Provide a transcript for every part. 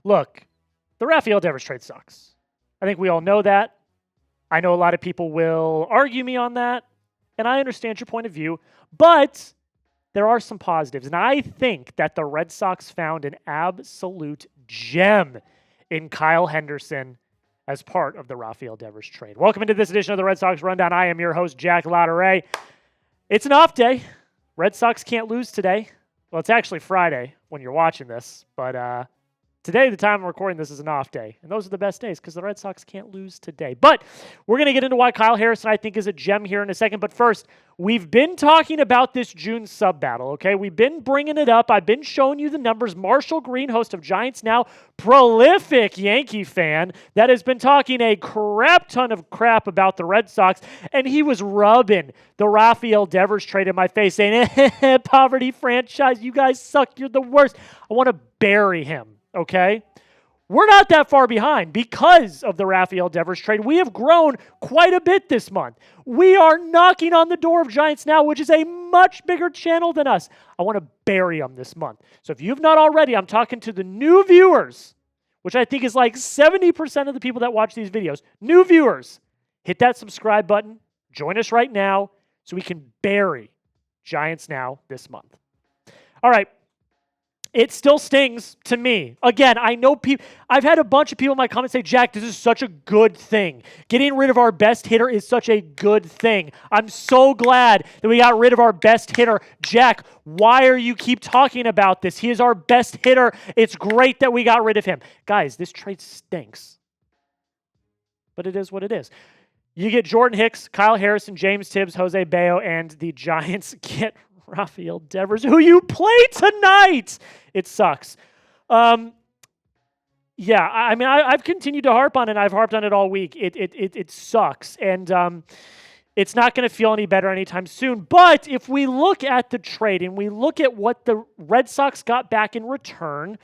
Look, the Rafael Devers trade sucks. I think we all know that. I know a lot of people will argue me on that, and I understand your point of view, but there are some positives, and I think that the Red Sox found an absolute gem in Kyle Henderson as part of the Rafael Devers trade. Welcome into this edition of the Red Sox Rundown. I am your host, Jack Latteray. It's an off day. Red Sox can't lose today. Well, it's actually Friday when you're watching this, but today, the time I'm recording this, is an off day. And those are the best days because the Red Sox can't lose today. But we're going to get into why Kyle Harrison, I think, is a gem here in a second. But first, we've been talking about this June sub battle, okay? We've been bringing it up. I've been showing you the numbers. Marshall Green, host of Giants Now, prolific Yankee fan that has been talking a crap ton of crap about the Red Sox. And he was rubbing the Rafael Devers trade in my face, saying, poverty franchise, you guys suck. You're the worst. I want to bury him. Okay? We're not that far behind because of the Rafael Devers trade. We have grown quite a bit this month. We are knocking on the door of Giants Now, which is a much bigger channel than us. I want to bury them this month. So if you've not already, I'm talking to the new viewers, which I think is like 70% of the people that watch these videos. New viewers, hit that subscribe button. Join us right now so we can bury Giants Now this month. All right. It still stings to me. Again, I know people. I've had a bunch of people in my comments say, Jack, this is such a good thing. Getting rid of our best hitter is such a good thing. I'm so glad that we got rid of our best hitter. Jack, why are you keep talking about this? He is our best hitter. It's great that we got rid of him. Guys, this trade stinks. But it is what it is. You get Jordan Hicks, Kyle Harrison, James Tibbs, Jose Bello, and the Giants get Rafael Devers, who you play tonight. It sucks. I mean, I've continued to harp on it, and I've harped on it all week. It sucks, and it's not going to feel any better anytime soon. But if we look at the trade and we look at what the Red Sox got back in return,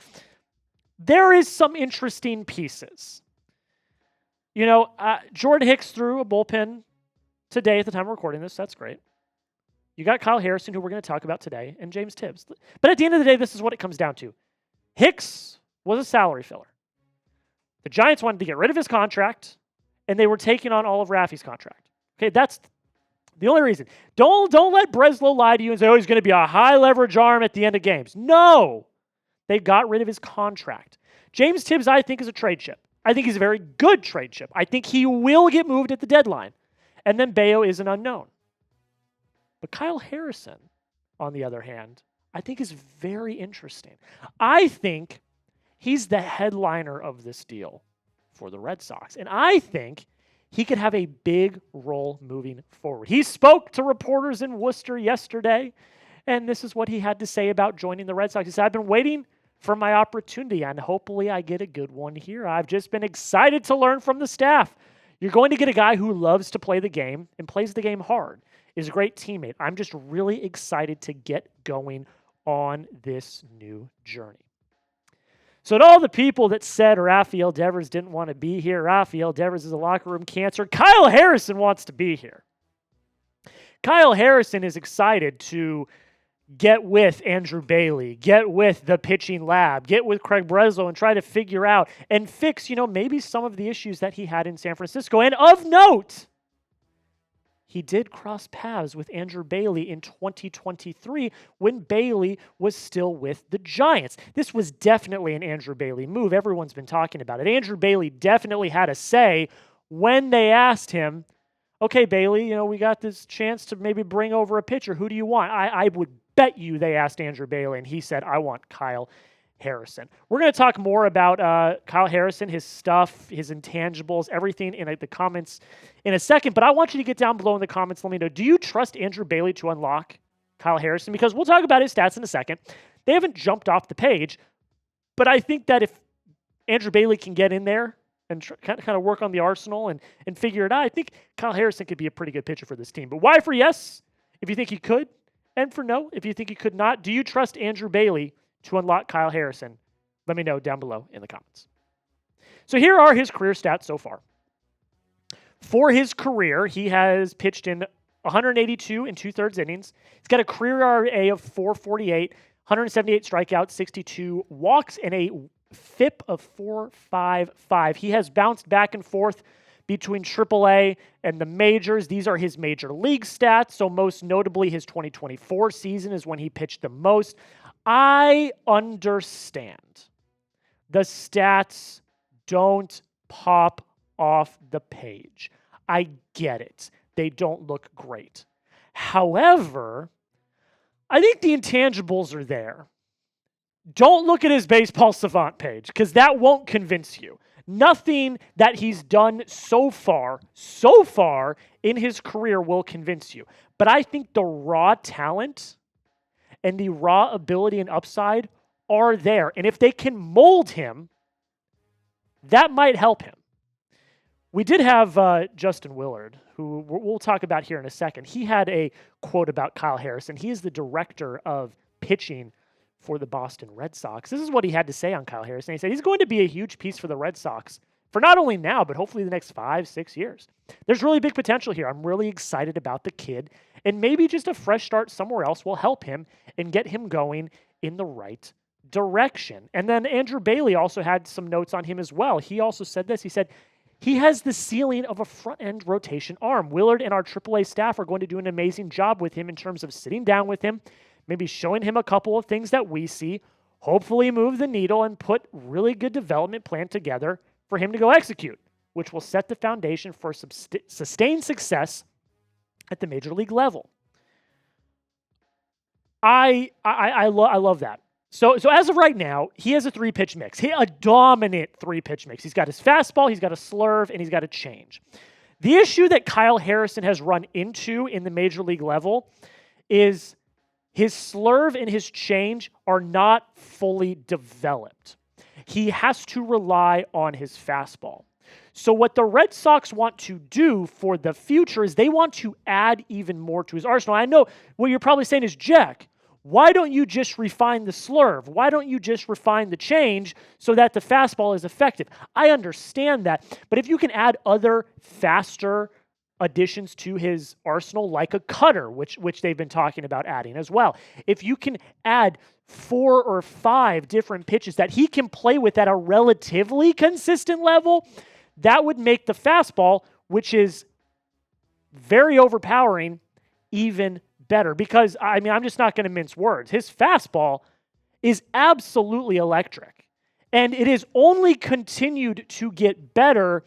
there is some interesting pieces. You know, Jordan Hicks threw a bullpen today at the time of recording this. That's great. You got Kyle Harrison, who we're going to talk about today, and James Tibbs. But at the end of the day, this is what it comes down to. Hicks was a salary filler. The Giants wanted to get rid of his contract, and they were taking on all of Rafi's contract. Okay, that's the only reason. Don't let Breslow lie to you and say, oh, he's going to be a high leverage arm at the end of games. No! They got rid of his contract. James Tibbs, I think, is a trade chip. I think he's a very good trade chip. I think he will get moved at the deadline. And then Bello is an unknown. But Kyle Harrison, on the other hand, I think is very interesting. I think he's the headliner of this deal for the Red Sox. And I think he could have a big role moving forward. He spoke to reporters in Worcester yesterday, and this is what he had to say about joining the Red Sox. He said, I've been waiting for my opportunity, and hopefully I get a good one here. I've just been excited to learn from the staff. You're going to get a guy who loves to play the game and plays the game hard. Is a great teammate. I'm just really excited to get going on this new journey. So to all the people that said Rafael Devers didn't want to be here, Rafael Devers is a locker room cancer, Kyle Harrison wants to be here. Kyle Harrison is excited to get with Andrew Bailey, get with the pitching lab, get with Craig Breslow and try to figure out and fix, maybe some of the issues that he had in San Francisco. And of note, he did cross paths with Andrew Bailey in 2023 when Bailey was still with the Giants. This was definitely an Andrew Bailey move. Everyone's been talking about it. Andrew Bailey definitely had a say when they asked him, okay, Bailey, we got this chance to maybe bring over a pitcher. Who do you want? I would bet you they asked Andrew Bailey, and he said, I want Kyle Harrison. We're going to talk more about Kyle Harrison, his stuff, his intangibles, everything in the comments in a second. But I want you to get down below in the comments. Let me know, do you trust Andrew Bailey to unlock Kyle Harrison? Because we'll talk about his stats in a second. They haven't jumped off the page. But I think that if Andrew Bailey can get in there and kind of work on the arsenal and figure it out, I think Kyle Harrison could be a pretty good pitcher for this team. But why for yes, if you think he could, and for no, if you think he could not. Do you trust Andrew Bailey to unlock Kyle Harrison? Let me know down below in the comments. So here are his career stats so far. For his career, he has pitched in 182 and 2/3 innings. He's got a career ERA of 4.48, 178 strikeouts, 62 walks, and a FIP of 4.55. He has bounced back and forth between AAA and the majors. These are his major league stats. So most notably, his 2024 season is when he pitched the most. I understand the stats don't pop off the page. I get it. They don't look great. However, I think the intangibles are there. Don't look at his baseball savant page because that won't convince you. Nothing that he's done so far in his career will convince you. But I think the raw talent and the raw ability and upside are there. And if they can mold him, that might help him. We did have Justin Willard, who we'll talk about here in a second. He had a quote about Kyle Harrison. He is the director of pitching for the Boston Red Sox. This is what he had to say on Kyle Harrison. He said he's going to be a huge piece for the Red Sox for not only now, but hopefully the next 5-6 years. There's really big potential here. I'm really excited about the kid, and maybe just a fresh start somewhere else will help him and get him going in the right direction. And then Andrew Bailey also had some notes on him as well. He also said this. He said, he has the ceiling of a front-end rotation arm. Willard and our AAA staff are going to do an amazing job with him in terms of sitting down with him, maybe showing him a couple of things that we see, hopefully move the needle and put really good development plan together for him to go execute, which will set the foundation for sustained success at the major league level. I love that. So as of right now, he has a 3-pitch mix. A dominant 3-pitch mix. He's got his fastball, he's got a slurve, and he's got a change. The issue that Kyle Harrison has run into in the major league level is his slurve and his change are not fully developed. He has to rely on his fastball. So what the Red Sox want to do for the future is they want to add even more to his arsenal. I know what you're probably saying is, Jack, why don't you just refine the slurve? Why don't you just refine the change so that the fastball is effective? I understand that, but if you can add other faster additions to his arsenal, like a cutter, which they've been talking about adding as well, if you can add 4 or 5 different pitches that he can play with at a relatively consistent level, that would make the fastball, which is very overpowering, even better. Because, I mean, I'm just not going to mince words. His fastball is absolutely electric. And it has only continued to get better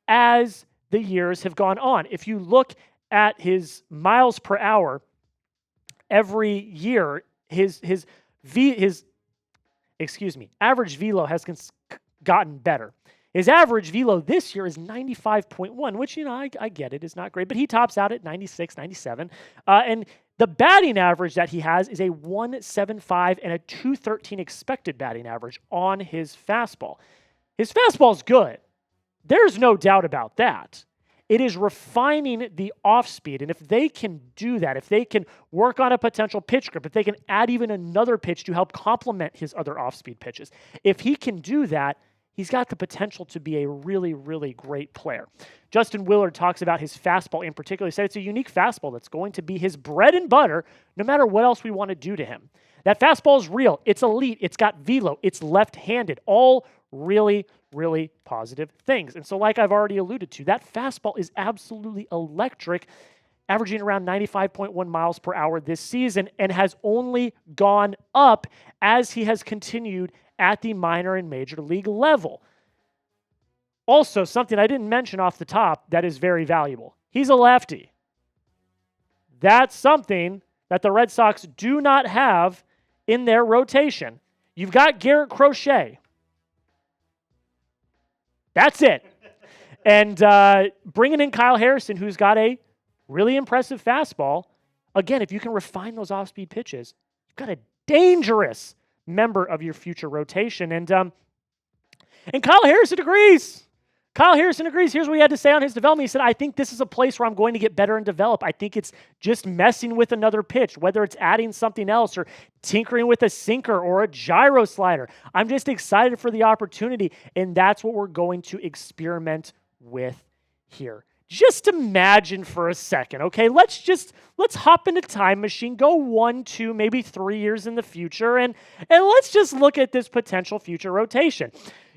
as the years have gone on. If you look at his miles per hour every year, his average velo has gotten better. His average velo this year is 95.1, which, I get it, is not great, but he tops out at 96, 97. And the batting average that he has is a 175 and a 213 expected batting average on his fastball. His fastball is good. There's no doubt about that. It is refining the off speed. And if they can do that, if they can work on a potential pitch grip, if they can add even another pitch to help complement his other off speed pitches, if he can do that, he's got the potential to be a really, really great player. Justin Willard talks about his fastball in particular. He said it's a unique fastball that's going to be his bread and butter no matter what else we want to do to him. That fastball is real. It's elite. It's got velo. It's left-handed. All really, really positive things. And so like I've already alluded to, that fastball is absolutely electric, averaging around 95.1 miles per hour this season, and has only gone up as he has continued at the minor and major league level. Also, something I didn't mention off the top that is very valuable. He's a lefty. That's something that the Red Sox do not have in their rotation. You've got Garrett Crochet. That's it. And bringing in Kyle Harrison, who's got a really impressive fastball. Again, if you can refine those off-speed pitches, you've got a dangerous member of your future rotation. And Kyle Harrison agrees. Kyle Harrison agrees. Here's what he had to say on his development. He said, I think this is a place where I'm going to get better and develop. I think it's just messing with another pitch, whether it's adding something else or tinkering with a sinker or a gyro slider. I'm just excited for the opportunity, and that's what we're going to experiment with here. Just imagine for a second, okay? Let's hop in a time machine, go 1, 2, maybe 3 years in the future, and let's just look at this potential future rotation.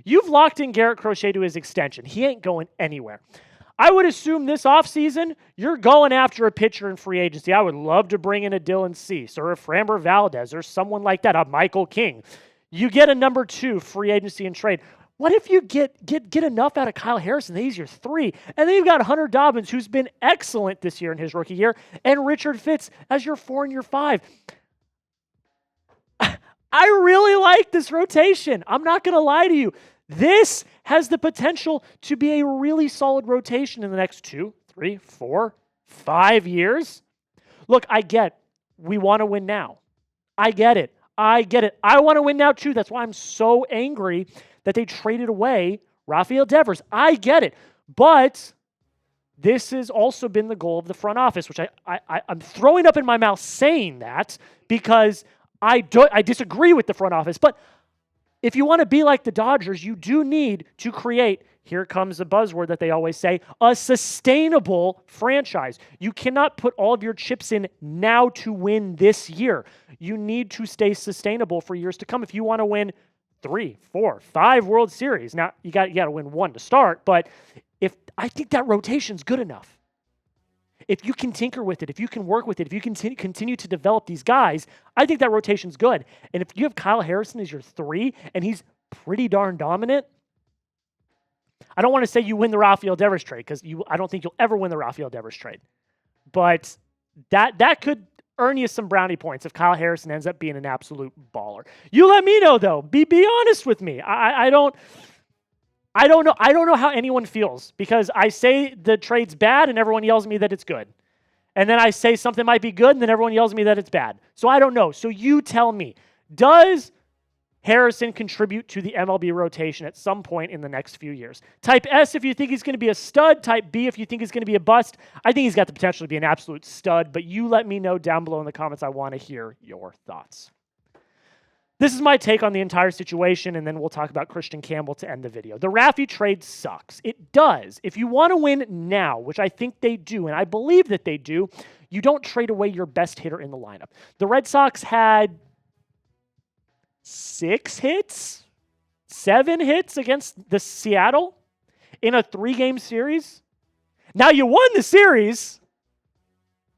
You've locked in Garrett Crochet to his extension. He ain't going anywhere. I would assume this offseason, you're going after a pitcher in free agency. I would love to bring in a Dylan Cease or a Framber Valdez or someone like that, a Michael King. You get a number 2 free agency and trade. What if you get enough out of Kyle Harrison that he's your 3? And then you've got Hunter Dobbins, who's been excellent this year in his rookie year, and Richard Fitz as your 4 and your 5. I really like this rotation. I'm not going to lie to you. This has the potential to be a really solid rotation in the next 2, 3, 4, 5 years. Look, I get we want to win now. I get it. I want to win now too. That's why I'm so angry that they traded away Rafael Devers. I get it. But this has also been the goal of the front office, which I'm throwing up in my mouth saying that because I disagree with the front office. But if you want to be like the Dodgers, you do need to create, here comes the buzzword that they always say, a sustainable franchise. You cannot put all of your chips in now to win this year. You need to stay sustainable for years to come if you want to win 3, 4, 5 World Series. Now, you got to win 1 to start, but I think that rotation's good enough. If you can tinker with it, if you can work with it, if you can continue to develop these guys, I think that rotation's good. And if you have Kyle Harrison as your 3 and he's pretty darn dominant, I don't want to say you win the Rafael Devers trade because I don't think you'll ever win the Rafael Devers trade. But that could earn you some brownie points if Kyle Harrison ends up being an absolute baller. You let me know, though. Be honest with me. I don't know how anyone feels because I say the trade's bad and everyone yells at me that it's good. And then I say something might be good and then everyone yells at me that it's bad. So I don't know. So you tell me, does Harrison contribute to the MLB rotation at some point in the next few years? Type S if you think he's going to be a stud. Type B if you think he's going to be a bust. I think he's got the potential to be an absolute stud, but you let me know down below in the comments. I want to hear your thoughts. This is my take on the entire situation, and then we'll talk about Kristian Campbell to end the video. The Raffy trade sucks. It does. If you want to win now, which I think they do, and I believe that they do, you don't trade away your best hitter in the lineup. The Red Sox had 6 hits, 7 hits against the Seattle in a 3-game series. Now, you won the series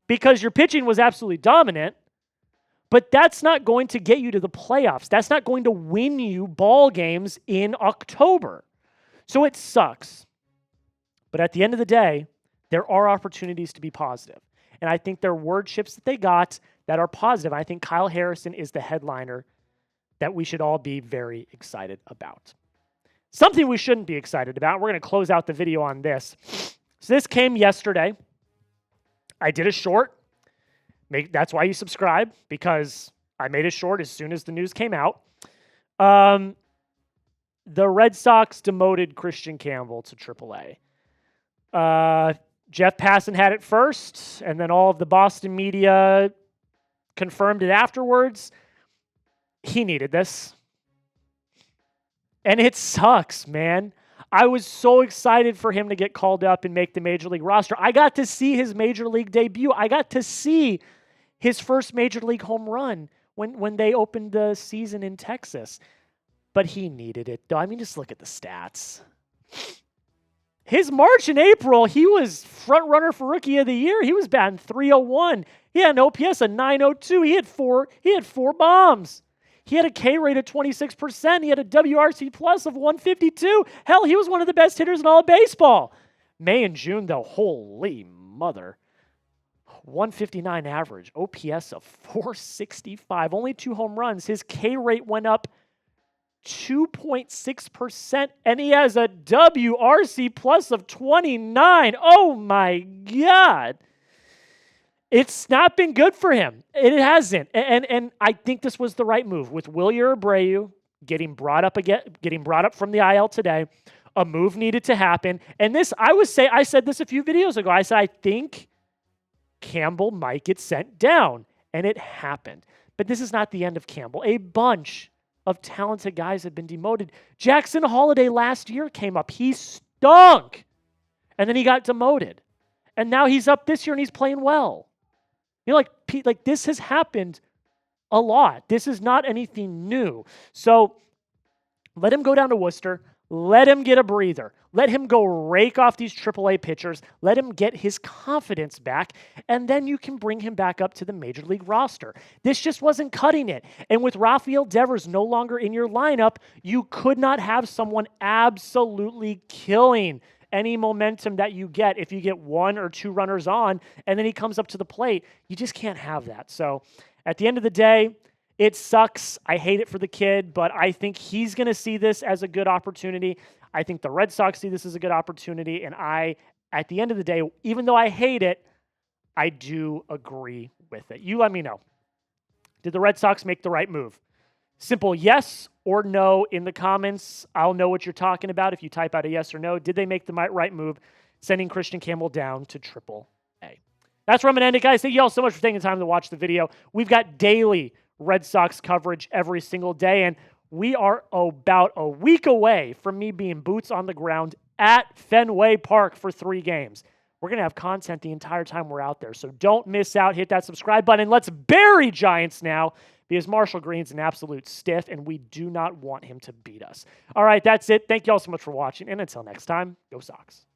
because your pitching was absolutely dominant, but that's not going to get you to the playoffs. That's not going to win you ball games in October. So it sucks. But at the end of the day, there are opportunities to be positive. And I think there were chips that they got that are positive. I think Kyle Harrison is the headliner that we should all be very excited about. Something we shouldn't be excited about, we're going to close out the video on this. So this came yesterday. I did a short. That's why you subscribe, because I made a short as soon as the news came out. The Red Sox demoted Kristian Campbell to AAA. Jeff Passan had it first, and then all of the Boston media confirmed it afterwards. He needed this. And it sucks, man. I was so excited for him to get called up and make the Major League roster. I got to see his Major League debut. I got to see his first Major League home run when they opened the season in Texas. But he needed it, though. I mean, just look at the stats. His March and April, he was front runner for Rookie of the Year. He was batting .301. He had an OPS of .902. He had four bombs. He had a K rate of 26%. He had a WRC plus of 152. Hell, he was one of the best hitters in all of baseball. May and June, though, holy mother. 159 average, OPS of 465, only 2 home runs. His K rate went up 2.6%, and he has a WRC plus of 29. Oh my God. It's not been good for him. It hasn't. And I think this was the right move with Wilyer Abreu getting brought up from the IL today. A move needed to happen. And this, I said this a few videos ago. I said, I think Campbell might get sent down. And it happened. But this is not the end of Campbell. A bunch of talented guys have been demoted. Jackson Holliday last year came up. He stunk. And then he got demoted. And now he's up this year and he's playing well. You know, like this has happened a lot. This is not anything new. So let him go down to Worcester. Let him get a breather. Let him go rake off these AAA pitchers. Let him get his confidence back, and then you can bring him back up to the Major League roster. This just wasn't cutting it. And with Rafael Devers no longer in your lineup, you could not have someone absolutely killing any momentum that you get if you get 1 or 2 runners on, and then he comes up to the plate. You just can't have that. So at the end of the day, it sucks. I hate it for the kid, but I think he's going to see this as a good opportunity. I think the Red Sox see this as a good opportunity. And at the end of the day, even though I hate it, I do agree with it. You let me know. Did the Red Sox make the right move? Simple yes or no in the comments. I'll know what you're talking about if you type out a yes or no. Did they make the right move sending Kristian Campbell down to AAA? That's where I'm going to end it, guys. Thank you all so much for taking the time to watch the video. We've got daily Red Sox coverage every single day, and we are about a week away from me being boots on the ground at Fenway Park for 3 games. We're going to have content the entire time we're out there, so don't miss out. Hit that subscribe button. Let's bury Giants now, because Marshall Green's an absolute stiff, and we do not want him to beat us. All right, that's it. Thank you all so much for watching, and until next time, go Sox.